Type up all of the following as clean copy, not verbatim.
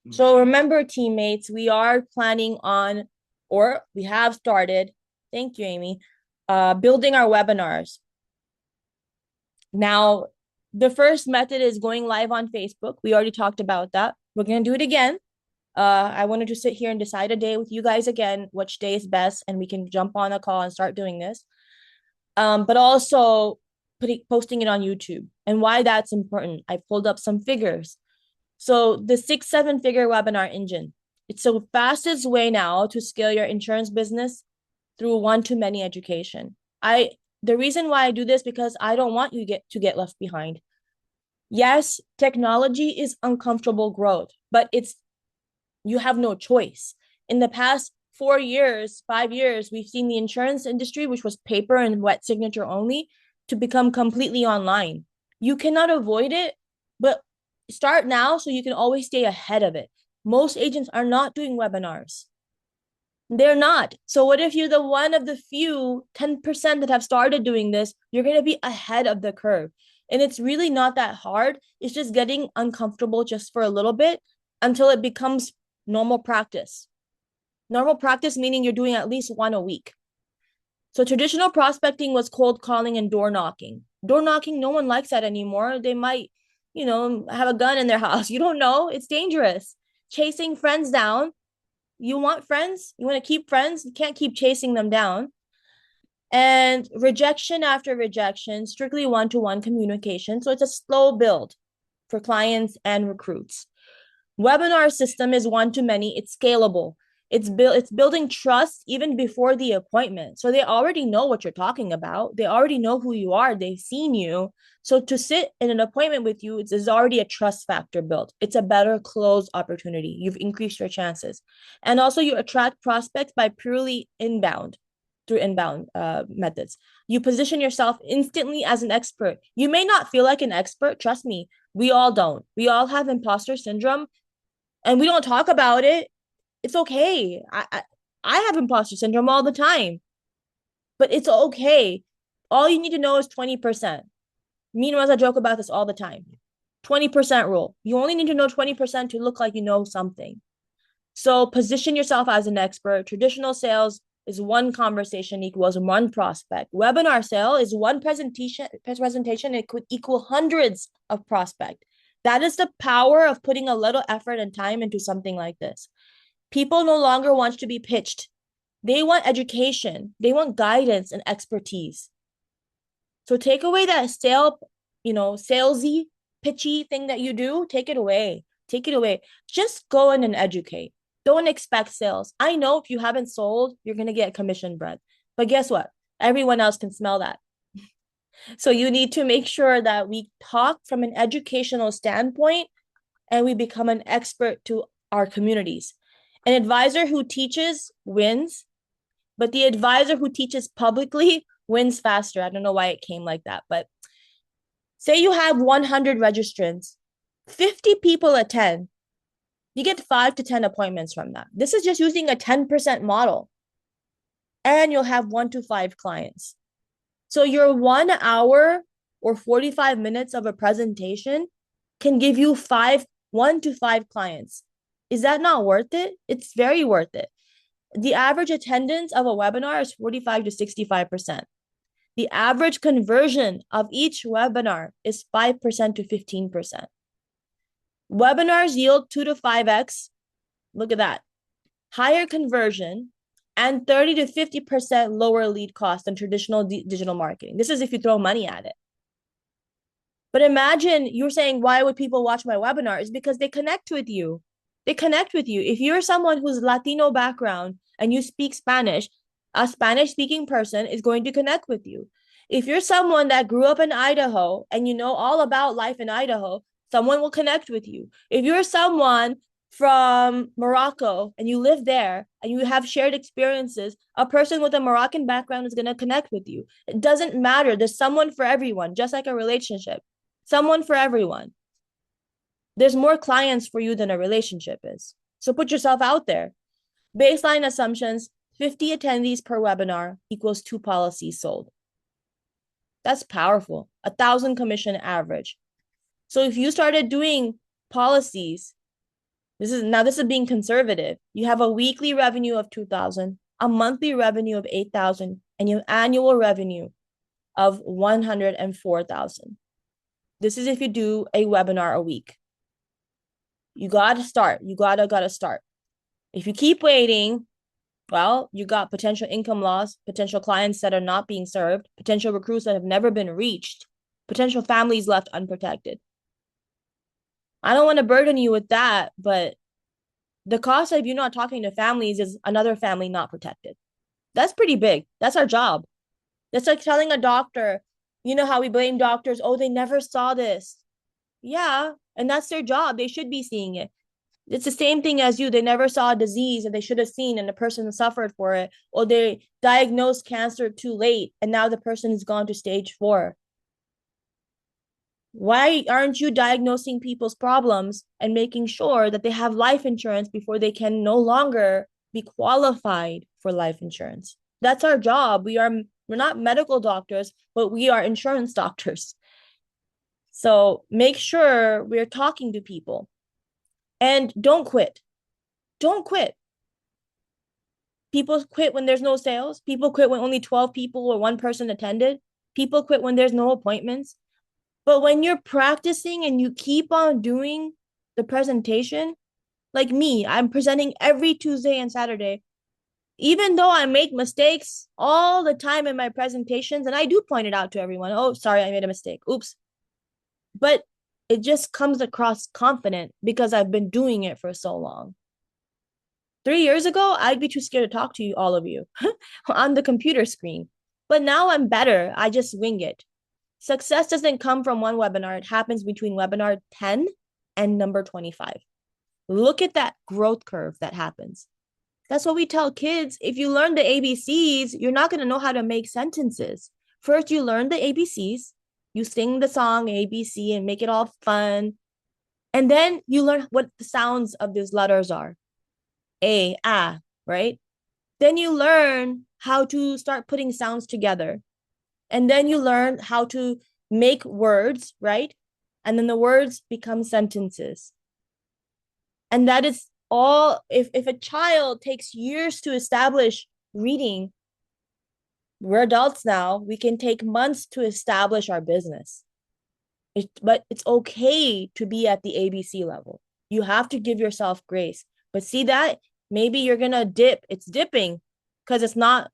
So remember, teammates, we are planning on, or we have started, thank you, Amy, building our webinars. Now, the first method is going live on Facebook. We already talked about that. We're going to do it again. I wanted to sit here and decide a day with you guys again, which day is best, and we can jump on a call and start doing this. But also posting it on YouTube. And why that's important, I pulled up some figures. So the 6 7 figure webinar engine, it's the fastest way now to scale your insurance business through one-to-many education. The reason why I do this because I don't want you to get left behind. Yes, technology is uncomfortable growth, but it's you have no choice. In the past 4 years, 5 years, we've seen the insurance industry, which was paper and wet signature only, to become completely online. You cannot avoid it, but start now so you can always stay ahead of it. Most agents are not doing webinars. They're not. So what if you're the one of the few 10% that have started doing this? You're going to be ahead of the curve. And it's really not that hard. It's just getting uncomfortable just for a little bit until it becomes normal practice. Normal practice meaning you're doing at least one a week. So traditional prospecting was cold calling and door knocking. Door knocking, no one likes that anymore. They might, have a gun in their house. You don't know. It's dangerous. Chasing friends down. You want friends? You want to keep friends? You can't keep chasing them down. And rejection after rejection, strictly one-to-one communication. So it's a slow build for clients and recruits. Webinar system is one to many. It's scalable. It's building trust even before the appointment. So they already know what you're talking about. They already know who you are. They've seen you. So to sit in an appointment with you is already a trust factor built. It's a better close opportunity. You've increased your chances. And also you attract prospects by purely inbound through inbound methods. You position yourself instantly as an expert. You may not feel like an expert. Trust me, we all don't. We all have imposter syndrome and we don't talk about it. It's okay. I have imposter syndrome all the time, but it's okay. All you need to know is 20%. Me and Rosa joke about this all the time. 20% rule. You only need to know 20% to look like you know something. So position yourself as an expert. Traditional sales is one conversation equals one prospect. Webinar sale is one presentation. It could equal hundreds of prospect. That is the power of putting a little effort and time into something like this. People no longer want to be pitched. They want education. They want guidance and expertise. So take away that salesy, pitchy thing that you do. Take it away. Take it away. Just go in and educate. Don't expect sales. I know if you haven't sold, you're going to get commission bread. But guess what? Everyone else can smell that. So you need to make sure that we talk from an educational standpoint and we become an expert to our communities. An advisor who teaches wins, but the advisor who teaches publicly wins faster. I don't know why it came like that, but say you have 100 registrants, 50 people attend, you get 5 to 10 appointments from that. This is just using a 10% model, and you'll have 1 to 5 clients. So your 1 hour or 45 minutes of a presentation can give you 1 to 5 clients. Is that not worth it? It's very worth it. The average attendance of a webinar is 45 to 65%. The average conversion of each webinar is 5% to 15%. Webinars yield 2 to 5x. Look at that. Higher conversion and 30 to 50% lower lead cost than traditional digital marketing. This is if you throw money at it. But imagine you're saying, why would people watch my webinar? It's because they connect with you. They connect with you. If you're someone who's Latino background and you speak Spanish, a Spanish speaking person is going to connect with you. If you're someone that grew up in Idaho and you know all about life in Idaho, someone will connect with you. If you're someone from Morocco and you live there and you have shared experiences, a person with a Moroccan background is going to connect with you. It doesn't matter. There's someone for everyone, just like a relationship. Someone for everyone. There's more clients for you than a relationship is. So put yourself out there. Baseline assumptions, 50 attendees per webinar equals 2 policies sold. That's powerful. 1,000 commission average. So if you started doing policies This is being conservative. You have a weekly revenue of 2,000, a monthly revenue of 8,000, and your annual revenue of 104,000. This is if you do a webinar a week. You gotta start. You gotta start. If you keep waiting, well, you got potential income loss, potential clients that are not being served, potential recruits that have never been reached, potential families left unprotected. I don't want to burden you with that, but the cost of you not talking to families is another family not protected. That's pretty big. That's our job. That's like telling a doctor, you know how we blame doctors, oh, they never saw this. Yeah, and that's their job. They should be seeing it. It's the same thing as you. They never saw a disease that they should have seen and the person suffered for it, or they diagnosed cancer too late and now the person has gone to stage 4. Why aren't you diagnosing people's problems and making sure that they have life insurance before they can no longer be qualified for life insurance? That's our job. We're not medical doctors, but we are insurance doctors. So make sure we're talking to people and don't quit. Don't quit. People quit when there's no sales. People quit when only 12 people or one person attended. People quit when there's no appointments. But when you're practicing and you keep on doing the presentation, like me, I'm presenting every Tuesday and Saturday. Even though I make mistakes all the time in my presentations, and I do point it out to everyone. Oh, sorry, I made a mistake. Oops. But it just comes across confident because I've been doing it for so long. 3 years ago, I'd be too scared to talk to you, all of you, on the computer screen. But now I'm better. I just wing it. Success doesn't come from one webinar. It happens between webinar 10 and number 25. Look at that growth curve that happens. That's what we tell kids. If you learn the ABCs, you're not going to know how to make sentences. First, you learn the ABCs. You sing the song ABC and make it all fun. And then you learn what the sounds of these letters are. A, right? Then you learn how to start putting sounds together. And then you learn how to make words, right? And then the words become sentences. And that is all. If a child takes years to establish reading, we're adults now. We can take months to establish our business. But it's okay to be at the ABC level. You have to give yourself grace. But see that? Maybe you're gonna dip. It's dipping because it's not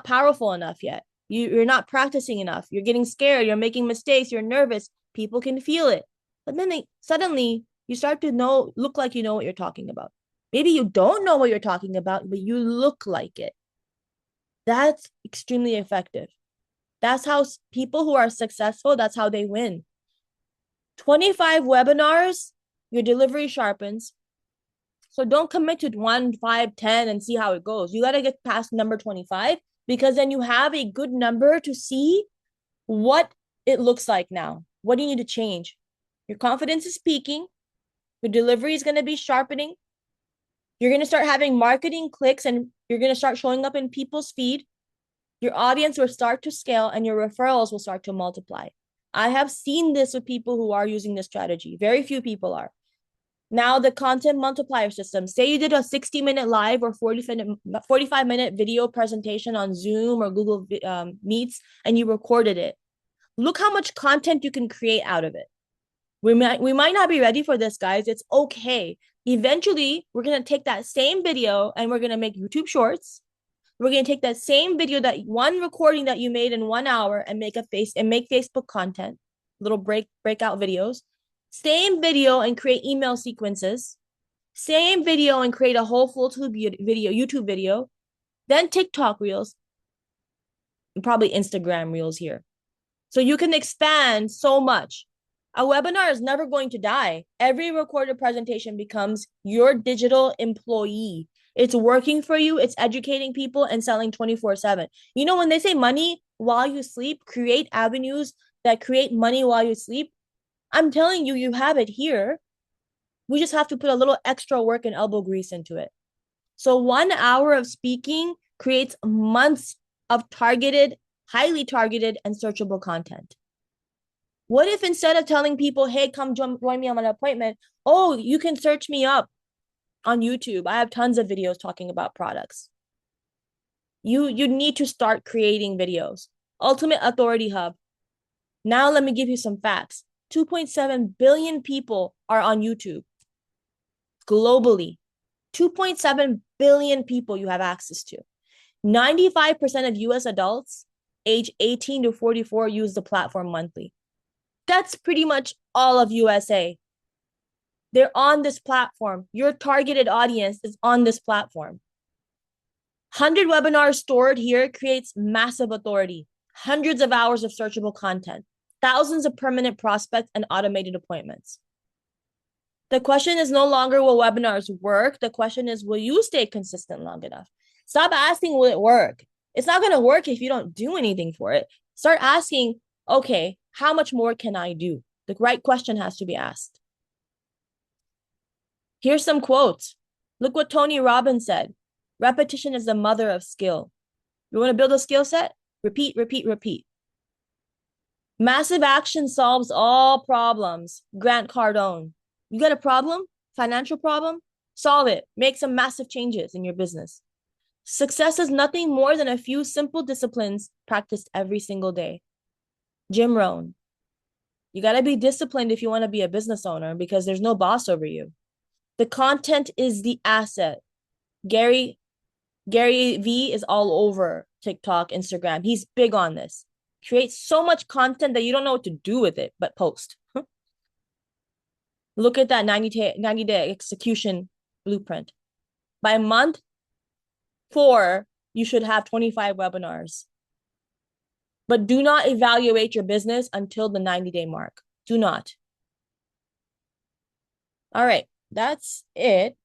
powerful enough yet. You're not practicing enough. You're getting scared. You're making mistakes. You're nervous. People can feel it. But then suddenly you start to look like you know what you're talking about. Maybe you don't know what you're talking about, but you look like it. That's extremely effective. That's how people who are successful, that's how they win. 25 webinars, your delivery sharpens. So don't commit to 1, 5, 10 and see how it goes. You got to get past number 25 because then you have a good number to see what it looks like now. What do you need to change? Your confidence is peaking. Your delivery is going to be sharpening. You're going to start having marketing clicks and you're going to start showing up in people's feed. Your audience will start to scale and your referrals will start to multiply. I have seen this with people who are using this strategy. Very few people are. Now the content multiplier system. Say you did a 60-minute live or 45-minute video presentation on Zoom or Google Meets and you recorded it. Look how much content you can create out of it. We might not be ready for this, guys. It's okay. Eventually, we're going to take that same video and we're going to make YouTube shorts. We're going to take that same video, that one recording that you made in 1 hour and make Facebook content, little breakout videos. Same video and create email sequences. Same video and create a whole full YouTube video. Then TikTok reels. And probably Instagram reels here. So you can expand so much. A webinar is never going to die. Every recorded presentation becomes your digital employee. It's working for you. It's educating people and selling 24/7. You know, when they say money while you sleep, create avenues that create money while you sleep. I'm telling you, you have it here. We just have to put a little extra work and elbow grease into it. So 1 hour of speaking creates months of targeted, highly targeted, and searchable content. What if instead of telling people, hey, come join me on an appointment, oh, you can search me up on YouTube. I have tons of videos talking about products. You need to start creating videos. Ultimate Authority Hub. Now let me give you some facts. 2.7 billion people are on YouTube globally. 2.7 billion people you have access to. 95% of US adults age 18 to 44 use the platform monthly. That's pretty much all of USA. They're on this platform. Your targeted audience is on this platform. 100 webinars stored here creates massive authority, hundreds of hours of searchable content, thousands of permanent prospects, and automated appointments. The question is no longer will webinars work? The question is, will you stay consistent long enough? Stop asking, will it work? It's not going to work if you don't do anything for it. Start asking, okay, how much more can I do? The right question has to be asked. Here's some quotes. Look what Tony Robbins said. Repetition is the mother of skill. You want to build a skill set? Repeat, repeat, repeat. Massive action solves all problems. Grant Cardone. You got a problem? Financial problem? Solve it. Make some massive changes in your business. Success is nothing more than a few simple disciplines practiced every single day. Jim Rohn. You got to be disciplined if you want to be a business owner because there's no boss over you. The content is the asset. Gary V is all over TikTok, Instagram. He's big on this. Creates so much content that you don't know what to do with it, but post. Look at that 90-day execution blueprint. By month 4, you should have 25 webinars. But do not evaluate your business until the 90-day mark. Do not. All right, that's it.